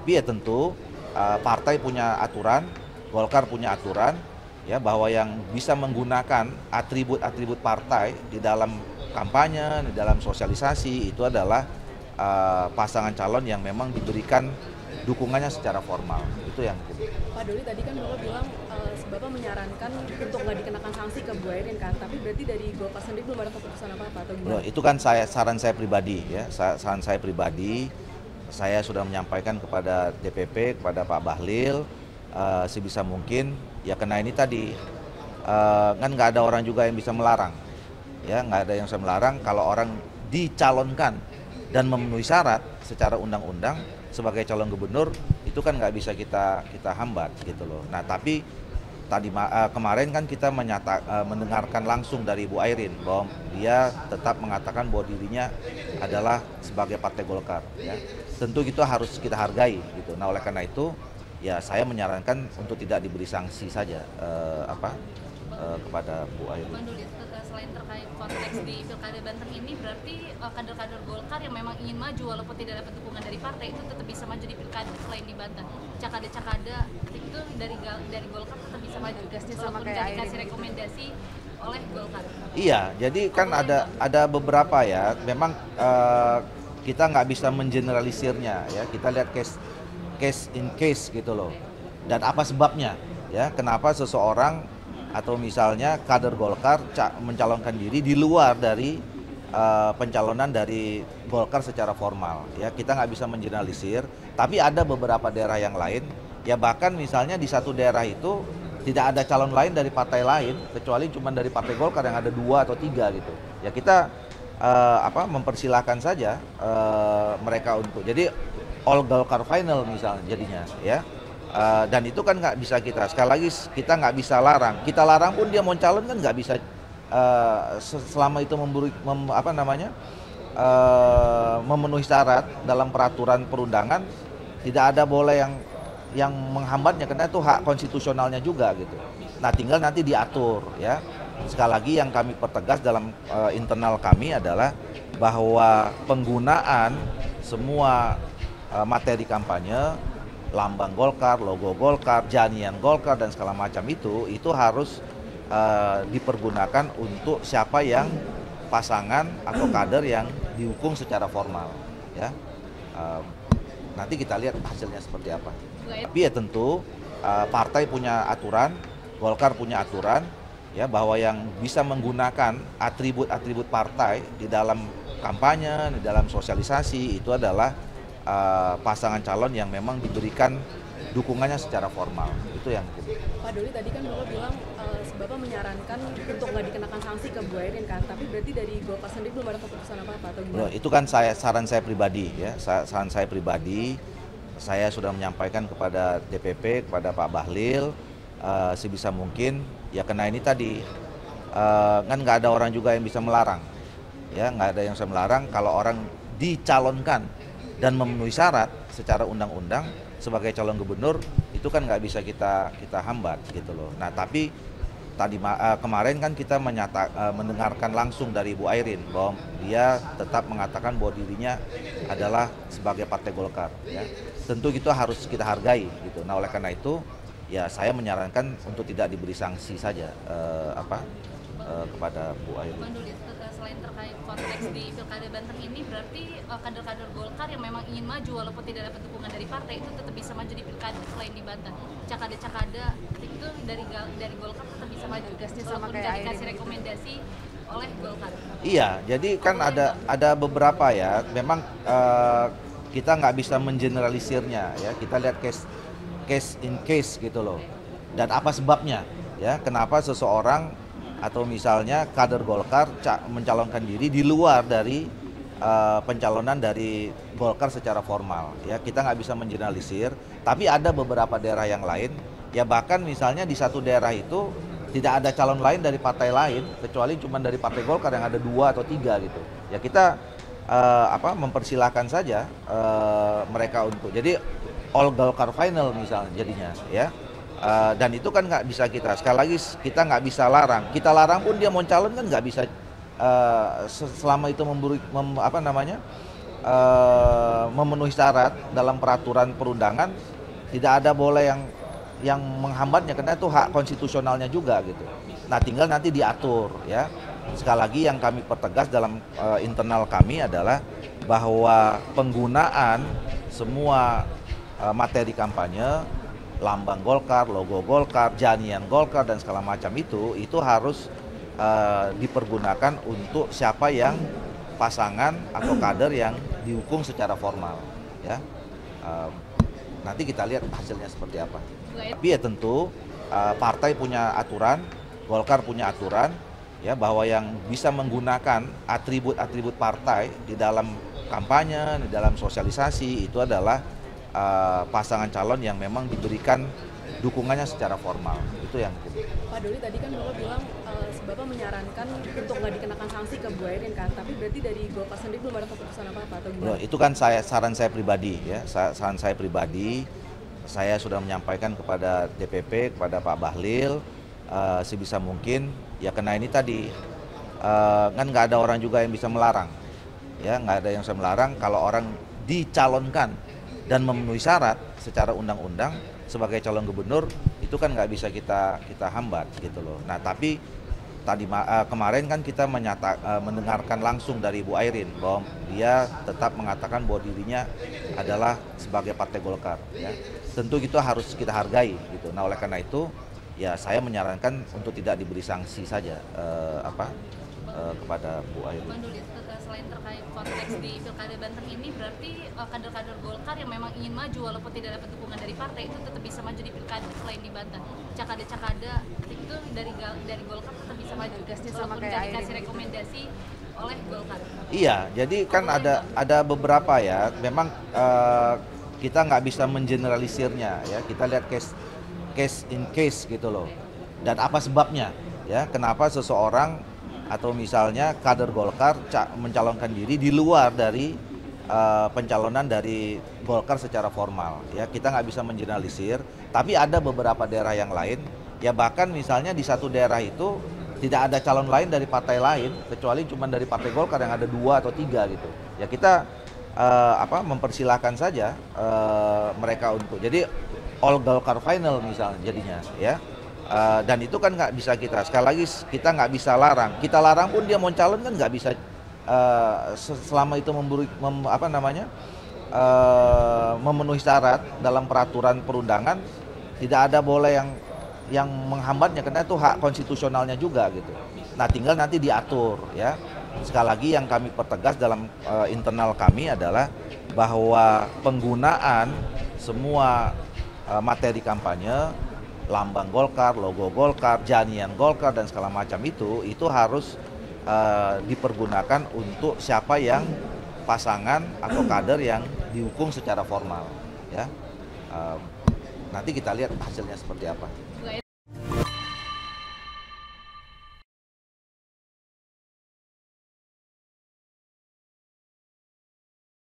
Tapi ya tentu partai punya aturan, Golkar punya aturan, ya, bahwa yang bisa menggunakan atribut-atribut partai di dalam kampanye, di dalam sosialisasi itu adalah pasangan calon yang memang diberikan dukungannya secara formal. Itu yang gitu. Pak Doli tadi kan Bapak bilang Bapak menyarankan untuk nggak dikenakan sanksi ke Bu Airin kan, tapi berarti dari Golkar sendiri belum ada keputusan apa-apa atau gimana? Itu kan saran saya pribadi, ya, saran saya pribadi. Saya sudah menyampaikan kepada DPP, kepada Pak Bahlil, sebisa mungkin ya kena ini tadi, kan nggak ada orang juga yang bisa melarang, ya nggak ada yang bisa melarang kalau orang dicalonkan dan memenuhi syarat secara undang-undang sebagai calon gubernur, itu kan nggak bisa kita hambat gitu loh. Nah tapi kemarin kan kita mendengarkan langsung dari Bu Airin bahwa dia tetap mengatakan bahwa dirinya adalah sebagai partai Golkar, ya. Tentu itu harus kita hargai gitu. Nah oleh karena itu ya saya menyarankan untuk tidak diberi sanksi saja kepada Bu Airin. Bang Doli, selain terkait konteks di Pilkada Banten ini, berarti kader-kader Golkar yang memang ingin maju walaupun tidak dapat dukungan dari partai itu tetap bisa maju di Pilkada selain di Banten. Cakada-cakada itu dari Golkar tetap bisa maju, walaupun tidak dikasih rekomendasi oleh Golkar. Iya, jadi kan ada beberapa ya. Memang kita nggak bisa mengeneralisirnya, ya. Kita lihat case in case gitu loh. Dan apa sebabnya, ya? Kenapa seseorang atau misalnya kader Golkar mencalonkan diri di luar dari pencalonan dari Golkar secara formal, ya. Kita nggak bisa mengeneralisir, tapi ada beberapa daerah yang lain, ya, bahkan misalnya di satu daerah itu tidak ada calon lain dari partai lain kecuali cuma dari partai Golkar yang ada 2 atau 3 gitu, ya. Kita mempersilahkan saja mereka untuk jadi all Golkar final misalnya jadinya, ya. Dan itu kan nggak bisa sekali lagi kita nggak bisa larang. Kita larang pun dia mau calon kan nggak bisa, selama itu memenuhi syarat dalam peraturan perundangan, tidak ada boleh yang menghambatnya karena itu hak konstitusionalnya juga gitu. Nah tinggal nanti diatur, ya. Sekali lagi yang kami pertegas dalam internal kami adalah bahwa penggunaan semua materi kampanye, lambang Golkar, logo Golkar, janian Golkar dan segala macam itu harus dipergunakan untuk siapa yang pasangan atau kader yang dihukum secara formal, ya. Nanti kita lihat hasilnya seperti apa. Tapi ya tentu partai punya aturan, Golkar punya aturan, ya, bahwa yang bisa menggunakan atribut-atribut partai di dalam kampanye, di dalam sosialisasi itu adalah pasangan calon yang memang diberikan dukungannya secara formal. Itu yang gitu. Pak Doli tadi kan Bapak bilang Bapak menyarankan untuk nggak dikenakan sanksi ke Bu Airin kan, tapi berarti dari Golkar sendiri belum ada keputusan apa-apa atau gimana? Itu kan saran saya pribadi, ya. Saran saya pribadi. Saya sudah menyampaikan kepada DPP, kepada Pak Bahlil, sebisa mungkin ya kena ini tadi, kan nggak ada orang juga yang bisa melarang, ya, nggak ada yang bisa melarang kalau orang dicalonkan dan memenuhi syarat secara undang-undang sebagai calon gubernur, itu kan nggak bisa kita hambat gitu loh. Nah tapi kemarin kan kita mendengarkan langsung dari Bu Airin bahwa dia tetap mengatakan bahwa dirinya adalah sebagai partai Golkar, ya. Tentu itu harus kita hargai gitu. Nah oleh karena itu ya saya menyarankan untuk tidak diberi sanksi saja kepada Bu Airin. Bang Doli, selain terkait konteks di Pilkada Banten ini, berarti kader-kader Golkar yang memang ingin maju walaupun tidak dapat dukungan dari partai itu tetap bisa maju di Pilkada selain di Banten. Cakada-cakada itu dari Golkar tetap bisa maju, walaupun tidak dikasih rekomendasi oleh Golkar. Iya, jadi kan ada beberapa ya. Memang kita nggak bisa mengeneralisirnya, ya. Kita lihat case in case gitu loh. Dan apa sebabnya, ya? Kenapa seseorang atau misalnya kader Golkar mencalonkan diri di luar dari pencalonan dari Golkar secara formal, ya. Kita nggak bisa mengeneralisir, tapi ada beberapa daerah yang lain, ya, bahkan misalnya di satu daerah itu tidak ada calon lain dari partai lain kecuali cuma dari partai Golkar yang ada 2 atau 3 gitu, ya. Kita mempersilahkan saja mereka untuk jadi all Golkar final misalnya jadinya, ya. Dan itu kan nggak bisa sekali lagi kita nggak bisa larang. Kita larang pun dia mau calon kan nggak bisa, selama itu memenuhi syarat dalam peraturan perundangan, tidak ada boleh yang menghambatnya karena itu hak konstitusionalnya juga gitu. Nah, tinggal nanti diatur ya. Sekali lagi yang kami pertegas dalam internal kami adalah bahwa penggunaan semua materi kampanye, lambang Golkar, logo Golkar, janjian Golkar dan segala macam itu harus dipergunakan untuk siapa yang pasangan atau kader yang dihukum secara formal ya. Nanti kita lihat hasilnya seperti apa. Tapi ya tentu partai punya aturan, Golkar punya aturan ya, bahwa yang bisa menggunakan atribut-atribut partai di dalam kampanye, di dalam sosialisasi itu adalah pasangan calon yang memang diberikan dukungannya secara formal. Itu yang Pak Doli tadi kan Bapak bilang Bapak menyarankan untuk nggak dikenakan sanksi ke Bu Airin kan, tapi berarti dari Golkar sendiri belum ada keputusan apa-apa atau gimana? Itu kan saran saya pribadi ya, saran saya pribadi. Saya sudah menyampaikan kepada DPP, kepada Pak Bahlil sebisa mungkin ya, karena ini tadi kan nggak ada orang juga yang bisa melarang ya, nggak ada yang bisa melarang kalau orang dicalonkan dan memenuhi syarat secara undang-undang sebagai calon gubernur, itu kan nggak bisa kita hambat gitu loh. Nah, tapi tadi kemarin kan kita mendengarkan langsung dari Bu Airin bahwa dia tetap mengatakan bahwa dirinya adalah sebagai partai Golkar ya. Tentu itu harus kita hargai gitu. Nah, oleh karena itu ya saya menyarankan untuk tidak diberi sanksi saja kepada Bu Airin. Selain terkait konteks di Pilkada Banten ini, berarti kader-kader Golkar yang memang ingin maju walaupun tidak dapat dukungan dari partai itu tetap bisa maju di Pilkada selain di Banten. Cakada-cakada itu dari Golkar tetap bisa maju walaupun tidak dikasih rekomendasi oleh Golkar. Iya, jadi kan ada beberapa ya. Memang kita nggak bisa mengeneralisirnya ya. Kita lihat case in case gitu loh. Dan apa sebabnya ya? Kenapa seseorang atau misalnya kader Golkar mencalonkan diri di luar dari pencalonan dari Golkar secara formal ya. Kita nggak bisa mengeneralisir, tapi ada beberapa daerah yang lain ya, bahkan misalnya di satu daerah itu tidak ada calon lain dari partai lain kecuali cuma dari partai Golkar yang ada 2 atau 3 gitu ya. Kita mempersilahkan saja mereka untuk jadi all Golkar final misalnya jadinya ya. Dan itu kan nggak bisa sekali lagi kita nggak bisa larang. Kita larang pun dia mau calon kan nggak bisa selama itu memenuhi syarat dalam peraturan perundangan, tidak ada boleh yang menghambatnya karena itu hak konstitusionalnya juga gitu. Nah, tinggal nanti diatur ya. Sekali lagi yang kami pertegas dalam internal kami adalah bahwa penggunaan semua materi kampanye, lambang Golkar, logo Golkar, janjian Golkar dan segala macam itu harus dipergunakan untuk siapa yang pasangan atau kader yang dihukum secara formal ya. Nanti kita lihat hasilnya seperti apa.